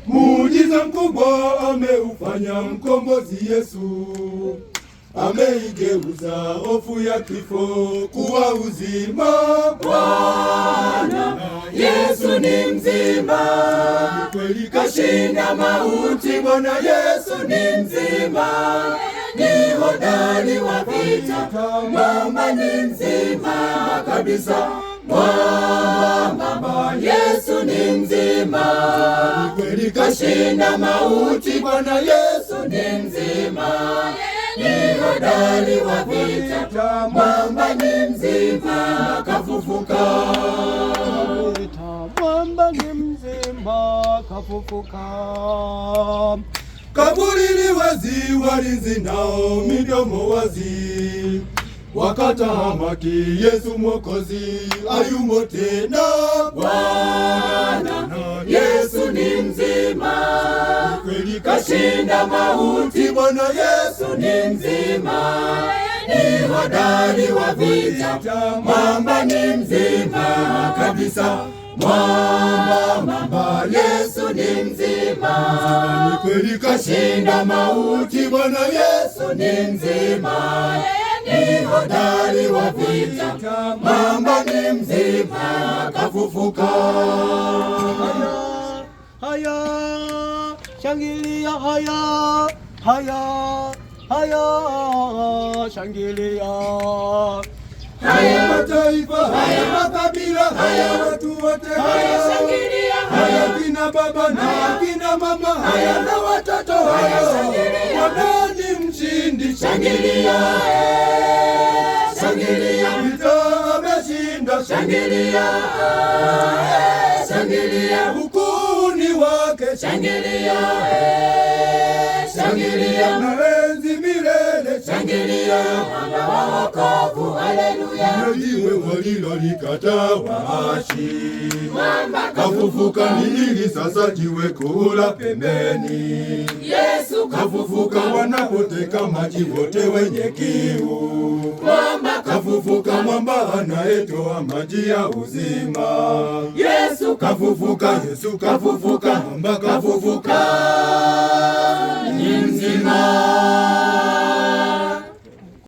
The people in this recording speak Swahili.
Muujiza mkubwa ameufanya mkombozi Yesu, ameigeuza hofu ya kifo kuwa uzima. Bwana Yesu ni mzima, kweli kashinda mauti. Bwana Yesu ni mzima, ni hodari wa vita. Mwamba ni mzima kabisa, mwamba Yesu ni mzima, kweli kashinda mauti. Bwana Yesu ni mzima, ni hodari wa vita. Mwamba ni mzima, kafufuka. Mwamba ni mzima, kafufuka. Kaburi li wazi, walinzi nao midomo wazi, wakatamaki Yesu Mwokozi ayumo tena. Bwana Yesu ni mzima, kweli kashinda mauti. Bwana Yesu ni mzima, ni hodari wa vita. Mwamba ni mzima kabisa, mwamba Yesu ni mzima, kweli kashinda mauti. Bwana Yesu ni mzima, ni hodari wa vita. Mwamba ni mzima, kafufuka. Haya, shangilia, haya, shangilia. haya mataifa, haya makabila, haya watu wote, haya shangilia, haya kina baba na kina mama, haya na watoto, haya Bwana ni mshindi. shangilia, shangilia, vita ameshinda, shangilia, shangilia, ukuu ni wake, shangilia, shangilia, na enzi milele, shangilia, mwamba wa wokovu. Haleluya, na jiwe walilolikataa waashi, mwamba kafufuka, ili sasa jiwe kula pembeni. Yesu Kafufuka, wanapoteka maji wote wenye kiu. mwamba Kafufuka, mwamba anayetoa maji ya uzima. Yesu Kafufuka, Yesu kafufuka, mwamba kafufuka, ni mzima.